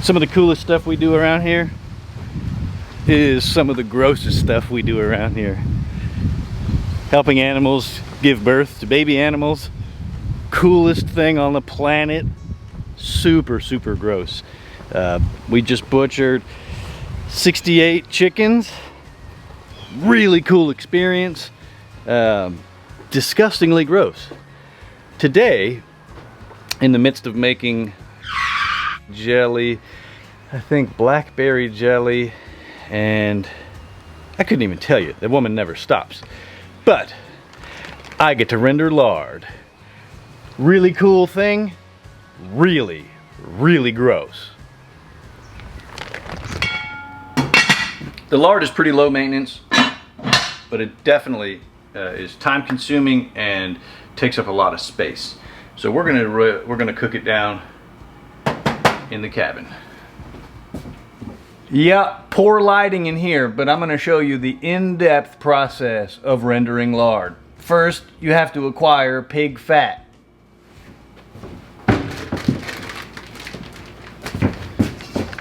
Some of the coolest stuff we do around here is some of the grossest stuff we do around here. Helping animals give birth to baby animals. Coolest thing on the planet. Super, super gross. We just butchered 68 chickens. Really cool experience. Disgustingly gross. Today, in the midst of making jelly, I think blackberry jelly, and I couldn't even tell you, the woman never stops. But I get to render lard. Really cool thing, really, really gross. The lard is pretty low maintenance, but it definitely is time consuming and takes up a lot of space. So we're gonna cook it down in the cabin. Yeah, poor lighting in here, but I'm gonna show you the in-depth process of rendering lard. First, you have to acquire pig fat.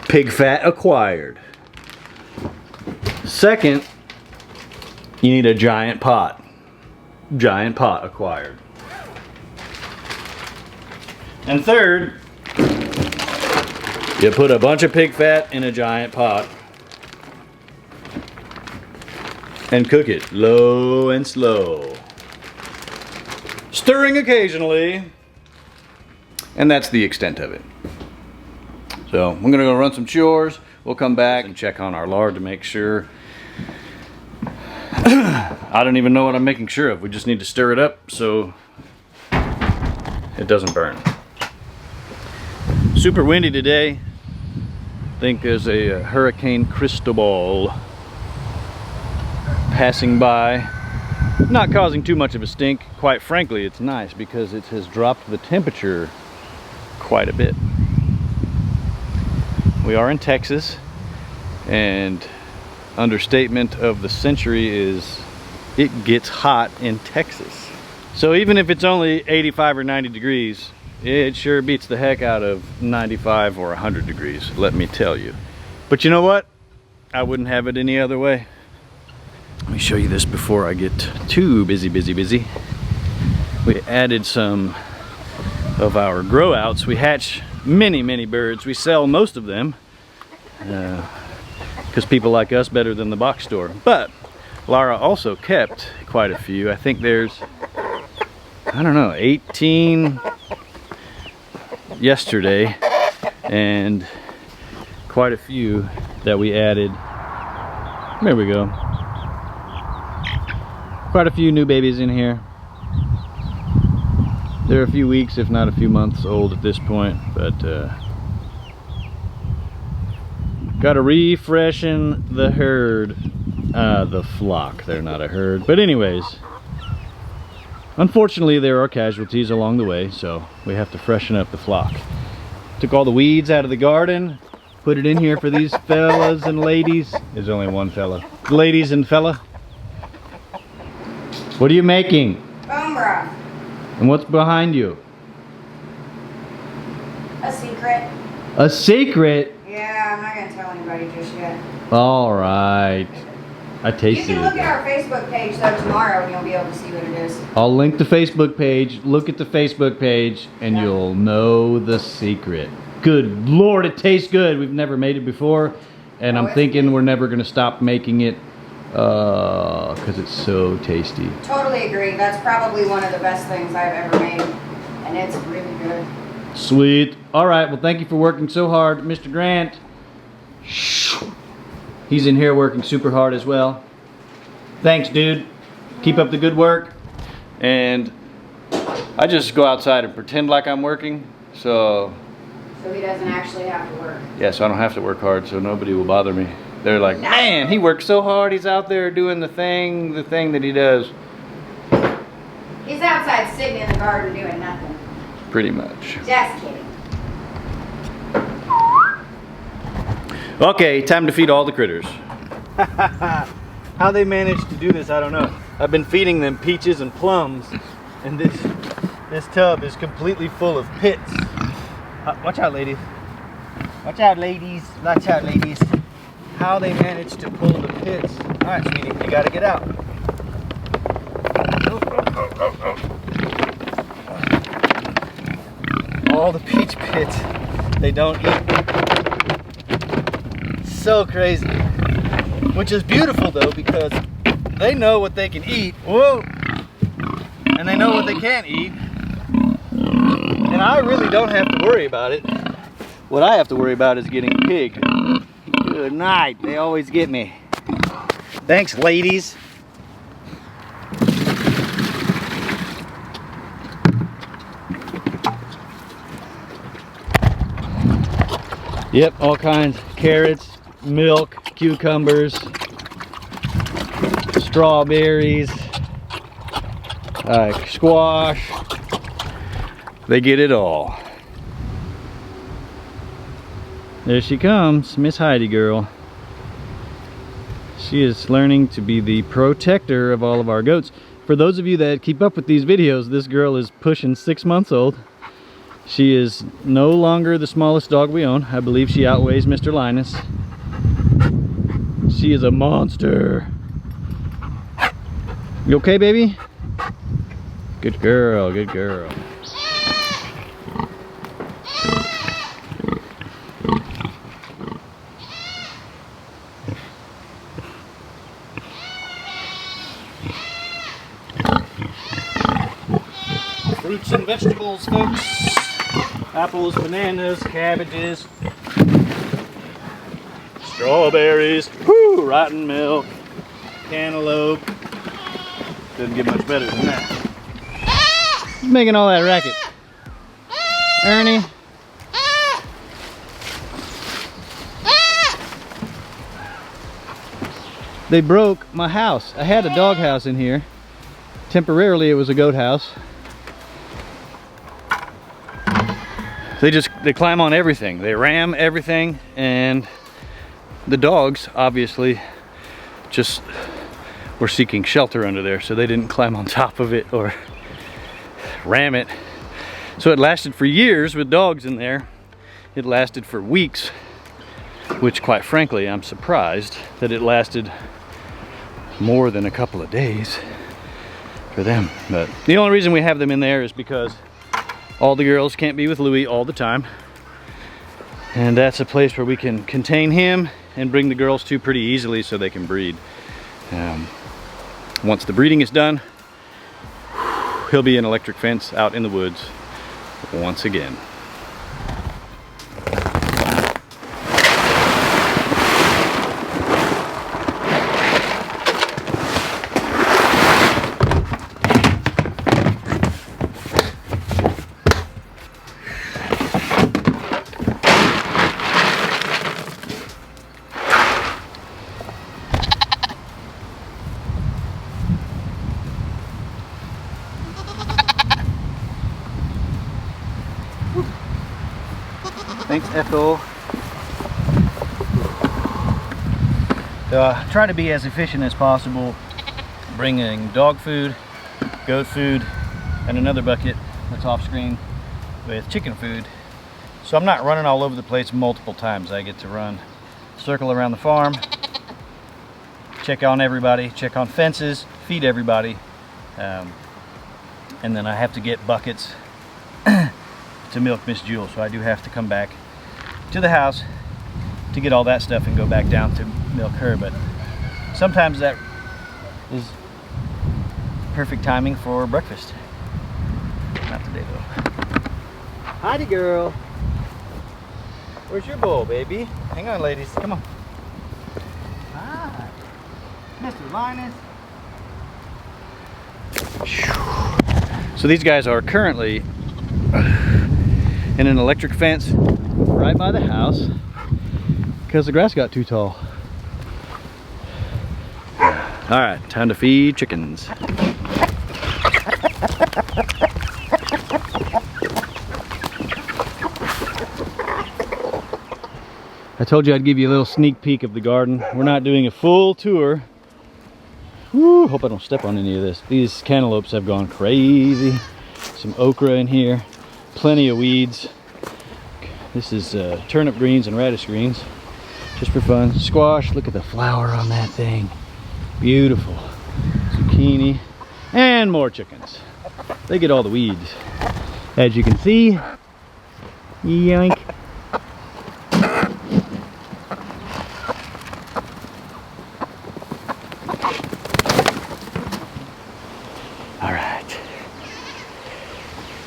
Pig fat acquired. Second, you need a giant pot. Giant pot acquired. And third, you put a bunch of pig fat in a giant pot and cook it low and slow, stirring occasionally, and that's the extent of it. So I'm gonna go run some chores. We'll come back and check on our lard to make sure. I don't even know what I'm making sure of. We just need to stir it up so it doesn't burn. Super windy today. I think there's a Hurricane Cristobal passing by. Not causing too much of a stink. Quite frankly, it's nice because it has dropped the temperature quite a bit. We are in Texas, and understatement of the century is it gets hot in Texas. So even if it's only 85 or 90 degrees, it sure beats the heck out of 95 or 100 degrees, let me tell you. But you know what? I wouldn't have it any other way. Let me show you this before I get too busy. We added some of our grow outs. We hatch many birds. We sell most of them because people like us better than the box store. But Lara also kept quite a few. I think there's, I don't know, 18 yesterday, and quite a few that we added. There we go. Quite a few new babies in here. They're a few weeks, if not a few months old at this point, but gotta refreshen the herd, the flock. They're not a herd, but anyways, unfortunately there are casualties along the way, so we have to freshen up the flock. Took all the weeds out of the garden, put it in here for these fellas and ladies. There's only one fella. Ladies and fella. What are you making? Bone broth. And what's behind you? A secret. A secret? Yeah, I'm not gonna tell anybody just yet. All right. I tasted it. You can look at our Facebook page though tomorrow and you'll be able to see what it is. I'll link the Facebook page. Look at the Facebook page and you'll know the secret. Good Lord, it tastes good. We've never made it before, and I'm thinking we're never gonna stop making it because it's so tasty. Totally agree. That's probably one of the best things I've ever made, and it's really good. Sweet. All right. Well, thank you for working so hard, Mr. Grant. He's in here working super hard as well. Thanks, dude. Keep up the good work. And I just go outside and pretend like I'm working, so he doesn't actually have to work. Yeah, so I don't have to work hard, so nobody will bother me. They're like, man, he works so hard. He's out there doing the thing that he does. He's outside sitting in the garden doing nothing. Pretty much. Just kidding. Okay, time to feed all the critters. How they managed to do this, I don't know. I've been feeding them peaches and plums, and this tub is completely full of pits. Watch out, ladies. Watch out, ladies. Watch out, ladies. How they managed to pull the pits. All right, sweetie, you gotta get out. All the peach pits they don't eat. So crazy. Which is beautiful though, because they know what they can eat. Whoa! And they know what they can't eat. And I really don't have to worry about it. What I have to worry about is getting pig. Good night. They always get me. Thanks, ladies. Yep, all kinds. Carrots, milk, cucumbers, strawberries, squash. They get it all. There she comes, Miss Heidi girl. She is learning to be the protector of all of our goats. For those of you that keep up with these videos, this girl is pushing 6 months old. She is no longer the smallest dog we own. I believe she outweighs Mr. Linus. She is a monster. You okay, baby? Good girl, good girl. Fruits and vegetables, folks. Apples, bananas, cabbages, Strawberries, whoo, rotten milk, cantaloupe. doesn't get much better than that. Who's making all that racket? Ernie? They broke my house. I had a dog house in here. Temporarily it was a goat house. They climb on everything. They ram everything, and the dogs obviously just were seeking shelter under there, so they didn't climb on top of it or ram it. So it lasted for years with dogs in there. It lasted for weeks, which quite frankly I'm surprised that it lasted more than a couple of days for them. But the only reason we have them in there is because all the girls can't be with Louis all the time, and that's a place where we can contain him and bring the girls to pretty easily so they can breed. Once the breeding is done, he'll be an electric fence out in the woods once again. Thanks, Ethel. So try to be as efficient as possible, bringing dog food, goat food, and another bucket that's off screen with chicken food. So I'm not running all over the place multiple times. I get to run, circle around the farm, check on everybody, check on fences, feed everybody, and then I have to get buckets to milk Miss Jewel, so I do have to come back to the house to get all that stuff and go back down to milk her. But sometimes that is perfect timing for breakfast. Not today though. Heidi girl, where's your bowl, baby? Hang on, ladies, come on. Hi, Mr. Linus. So these guys are currently in an electric fence right by the house because the grass got too tall. All right, time to feed chickens. I told you I'd give you a little sneak peek of the garden. We're not doing a full tour. Woo, hope I don't step on any of this. These cantaloupes have gone crazy. Some okra in here, plenty of weeds. This is turnip greens and radish greens, just for fun. Squash, look at the flower on that thing. Beautiful. Zucchini, and more chickens. They get all the weeds. As you can see, yoink. All right.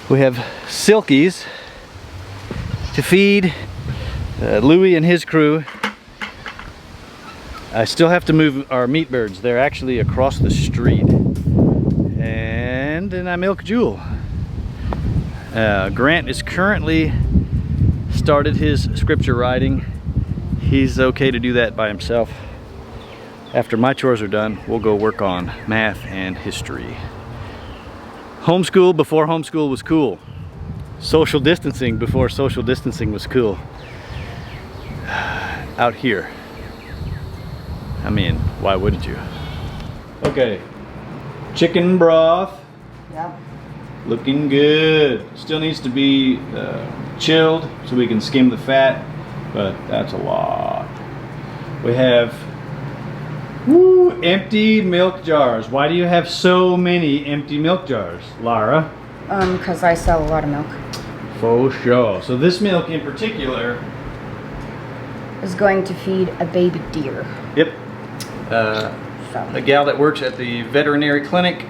We have silkies to feed Louie and his crew. I still have to move our meat birds. They're actually across the street. And then I milk Jewel. Grant is currently started his scripture writing. He's okay to do that by himself. After my chores are done, we'll go work on math and history. Homeschool before homeschool was cool. Social distancing before social distancing was cool. Out here. I mean, why wouldn't you? Okay, chicken broth. Yep. Looking good. Still needs to be chilled so we can skim the fat, but that's a lot. We have empty milk jars. Why do you have so many empty milk jars, Lara? Because I sell a lot of milk. For sure. So this milk in particular Is going to feed a baby deer. Yep. A gal that works at the veterinary clinic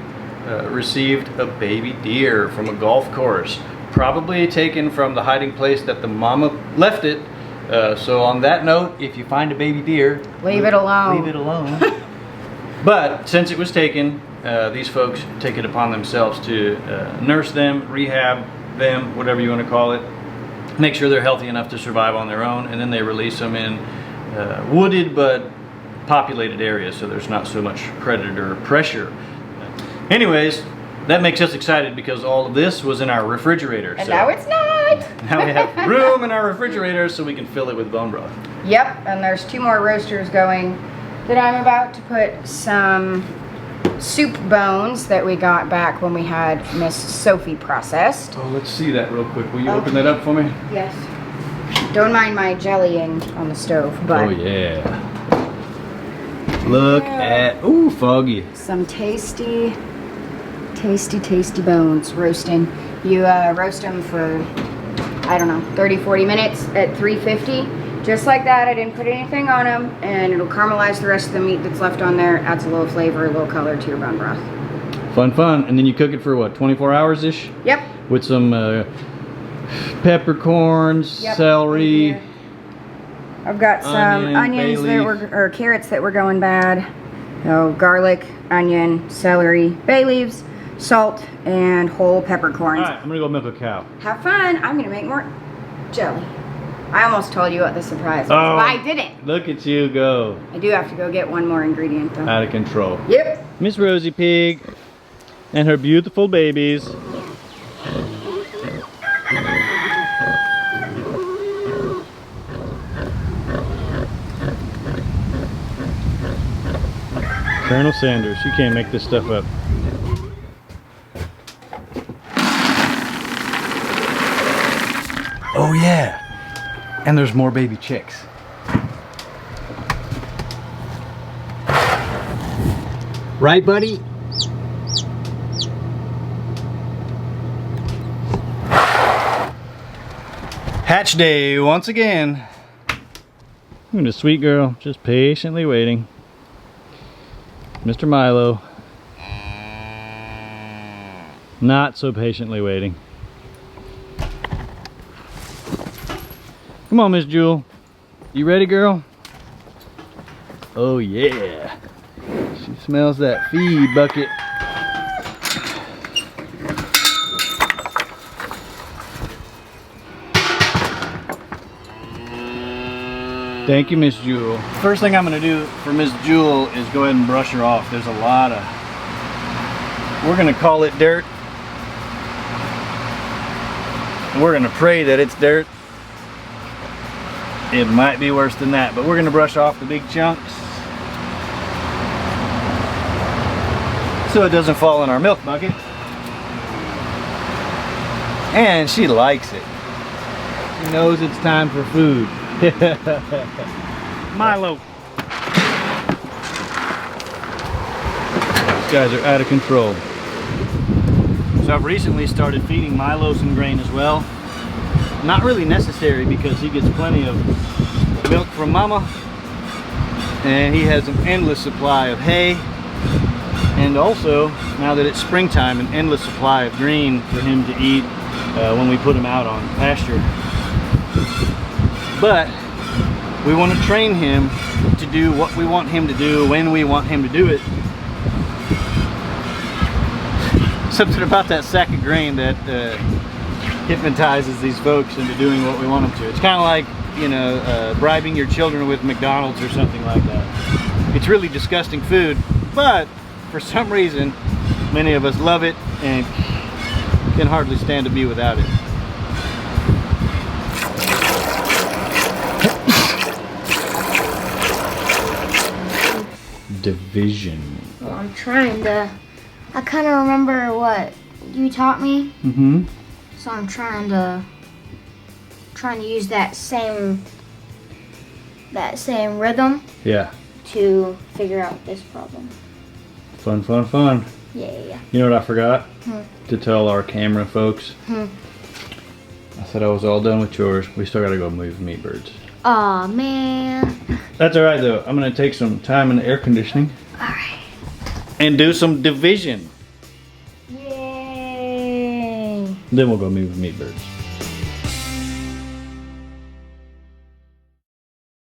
received a baby deer from a golf course, probably taken from the hiding place that the mama left it. So on that note, if you find a baby deer, Leave it alone. Leave it alone. But since it was taken, these folks take it upon themselves to nurse them, rehab them, whatever you want to call it, make sure they're healthy enough to survive on their own, and then they release them in wooded but populated areas so there's not so much predator pressure. Anyways, that makes us excited because all of this was in our refrigerator. And so now it's not. Now we have room in our refrigerator so we can fill it with bone broth. Yep, and there's 2 more roasters going that I'm about to put some soup bones that we got back when we had Miss Sophie processed. Oh, let's see that real quick. Will you open that up for me? Yes. Don't mind my jellying on the stove, but oh yeah. Look at, ooh, foggy. some tasty bones roasting. You roast them for, I don't know, 30-40 minutes at 350. Just like that. I didn't put anything on them, and it'll caramelize the rest of the meat that's left on there. Adds a little flavor, a little color to your bone broth. Fun. And then you cook it for what, 24 hours-ish? Yep. With some peppercorns, Yep. celery. I've got some onions that were, or carrots that were going bad. So garlic, onion, celery, bay leaves, salt, and whole peppercorns. All right, I'm gonna go milk a cow. Have fun. I'm gonna make more jelly. I almost told you what the surprise was, Oh, but I didn't. Look at you go. I do have to go get one more ingredient though. Out of control. Yep. Miss Rosie Pig and her beautiful babies. Colonel Sanders, you can't make this stuff up. Oh yeah, and there's more baby chicks. Right, buddy? Hatch day once again. And a sweet girl, just patiently waiting. Mr. Milo, not so patiently waiting. Come on, Miss Jewel. You ready, girl? Oh yeah. She smells that feed bucket. Thank you, Miss Jewel. First thing I'm gonna do for Miss Jewel is go ahead and brush her off. There's a lot of, we're gonna call it dirt. We're gonna pray that it's dirt. It might be worse than that, but we're gonna brush off the big chunks so it doesn't fall in our milk bucket. And she likes it. He knows it's time for food. Milo. These guys are out of control. So I've recently started feeding Milo some grain as well. Not really necessary because he gets plenty of milk from mama, and he has an endless supply of hay, and also now that it's springtime, an endless supply of green for him to eat when we put him out on pasture. But we want to train him to do what we want him to do when we want him to do it. Something about that sack of grain that hypnotizes these folks into doing what we want them to. It's kind of like, you know, bribing your children with McDonald's or something like that. It's really disgusting food, but for some reason many of us love it and can hardly stand to be without it. Division. Well, I'm trying to. I kind of remember what you taught me. Mm-hmm. So I'm trying to use that same rhythm Yeah. to figure out this problem. Fun, fun, fun. Yeah. You know what I forgot to tell our camera folks? I said I was all done with chores. We still gotta go move meat birds. Aw, man. That's all right though. I'm gonna take some time in the air conditioning. All right. And do some division. Yay. Then we'll go move meat birds.